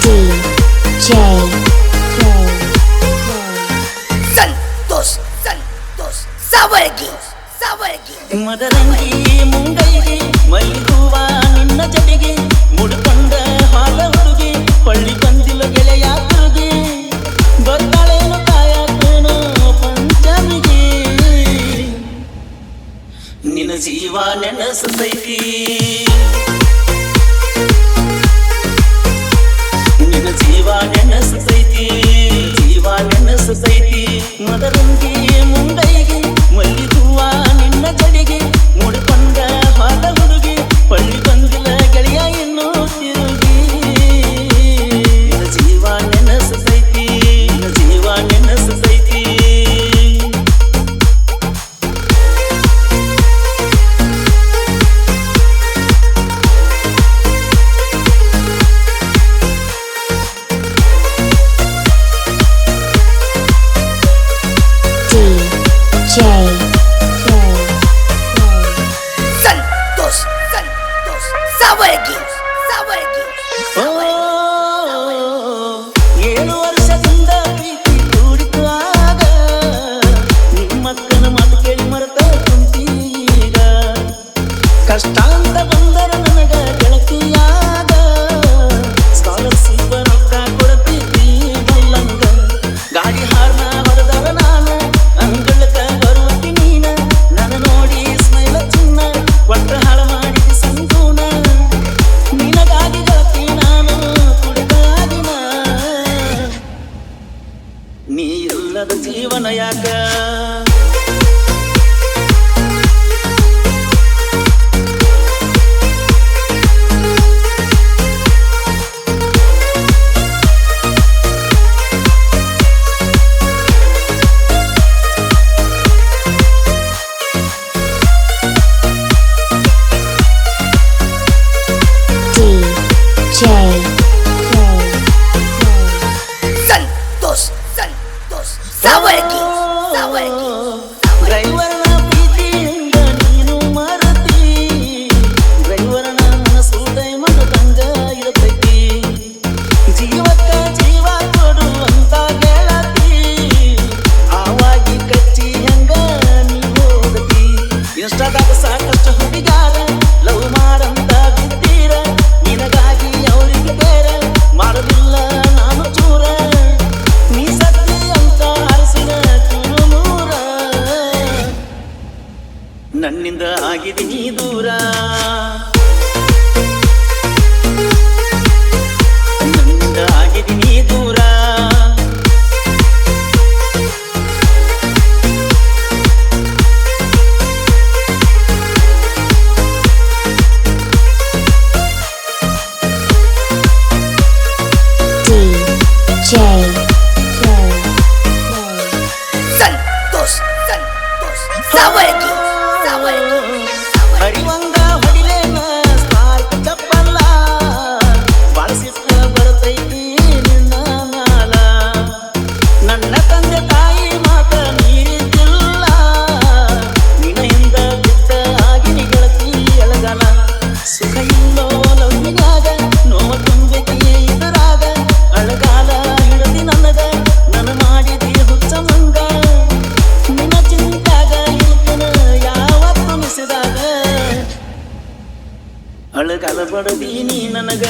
DJ Santos Sawargi ಮದರಂಗಿ ಮುಂಗೈಗೆ ಮಲ್ಲಿಗುವ ನಿನ್ನ ಜಡೆಗೆ ಮುಡುಕೊಂಡ ಹಾಲ ಹುಡುಗಿ ಪಳ್ಳಿ ಬಂದಿಲ್ಲ ಗೆಳೆಯ ತುರುಗಿ ಬರ್ತಾಳೇನು ಕಾಯಕೇನು ಪಂಚಮಿಗೆ ನಿನ್ನ ಜೀವ ನೆನಸತೈತಿ ನಿನ್ನ ಜೀವ ನೆನಸತೈತಿ ಜೀವ ನೆನಸತೈತಿ ಮದರಂಗಿ ಮುಂಗೈಗೆ ಮಲ್ಲಿಗುವ ನಿನ್ನ ಜಡೆಗೆ ಮುಡುಕೊಂಡ ಹಾಲ ಹುಡುಗಿ ಪಳ್ಳಿ ಬಂದಿಲ್ಲ ಗೆಳೆಯ ಇನ್ನೂ ತಿರುಗಿ ನಿನ್ನ ಜೀವ ನೆನಸತೈತಿ ನಿನ್ನ ಜೀವ ನೆನಸತೈತಿ Santos Sawargi 7 ವರ್ಷದಿಂದ ಪ್ರೀತಿ ಕೂಡಿತು ಆಗ ನಿಮ್ಮಕ್ಕನ ಮಾತು ಕೇಳಿ ಮರೆತ ಕುಂತೀಗ ಕಷ್ಟ ಅಂತ ಬಂದರ ನನಗ ಗೆಳತಿಯಾಗ ಸ್ಕಾಲರ್ಶಿಪ್ ರೊಕ್ಕ ಕೊಡ್ತಿದ್ದಿ ಬಲ್ಲಂಗ ಗಾಡಿ ಹಾರ್ನ ಹೊಡೆದವ ನಾನು ಅಂಗಳಕ ಬರುತ್ತಿ ನೀನ ನನ್ನ ನೋಡಿ ಸ್ಮೈಲ ಚಿನ್ನ ಒಟ್ಟ ಹಾಳ ಮಾಡಿದ ಸಂತೂನ ನಿನಗಾಗಿ ಗೆಳತಿ ನಾನು ಕುಡಿದಾಗಿನ ನೀ ಇಲ್ಲದ ಜೀವನ ಯಾಕ DJ Santos Sawargi ಡ್ರೈವರ್ನ ಪ್ರೀತಿಯಿಂದ ನೀನು ಮರತಿ ಡ್ರೈವರ್ನ ಮನಸ್ಸು ಡೈಮಂಡ್ ಇರತೈತಿ ಜೀವಕ್ಕ ಜೀವ ಕೊಡುವಂತ ಗೆಳತಿ ಆವಾಗಿ ಕಚ್ಚಿ ಹೆಂಗ ನೀ ಹೋಗತಿ ಇನ್ಸ್ಟಾದಾಗ ಸಾಕಷ್ಟು ಹುಡುಗಾರ ಲವ್ ಮಾಡಂತ ಬಿದ್ದೀರ ನಿನಗಾಗಿ ಅವರಿಗೆ ಬೇರ ಮಾಡಲಿಲ್ಲ ನಾನು ಚೂರ ನೀ ಸತ್ತಿ ಅಂತ ಹರಸಿನ ಚುರುಮೂರ ನನ್ನಿಂದ ಆಗಿದೆ ನೀ ದೂರ ನನ್ನಿಂದ ಆಗಿದೆ ನೀ ದೂರ DJ Santos Sawargi ಹರಿವಂಗ ಹೊಡಿಲೇನ ಸ್ಪಾರ್ಕ್ ಚಪ್ಪಲ್ಲ ಬಳಸಿಟ್ಟ ಬರ್ತೈತಿ ನಿನ್ನ ಮ್ಯಾಲ ನನ್ನ ತಂದೆ ತಾಯಿ ಮಾತ ಮೀರಿದ್ದಿಲ್ಲ ನಿನ್ನ ಹಿಂದ ಬಿದ್ದ ಆಗಿನಿ ಗೆಳತಿ ಎಳಗಲ ಸುಖ ಇಲ್ಲೋ ಲವ್ವಿನಾಗ ನೋವ ತುಂಬೈತಿ ಇದರಾಗ ಅಳಗಾಲ ಹಿಡದಿ ನನಗ ನನ್ನ ಮಾಡಿದಿ ಹುಚ್ಚ ಮಂಗ ನಿನ್ನ ಚಿಂತಾಗ ಇಲ್ತನ ಯಾವತ್ತು ಮಿಸಿದಾಗ ಅಳಗಾಲ ಬಡದಿ ನೀ ನನಗ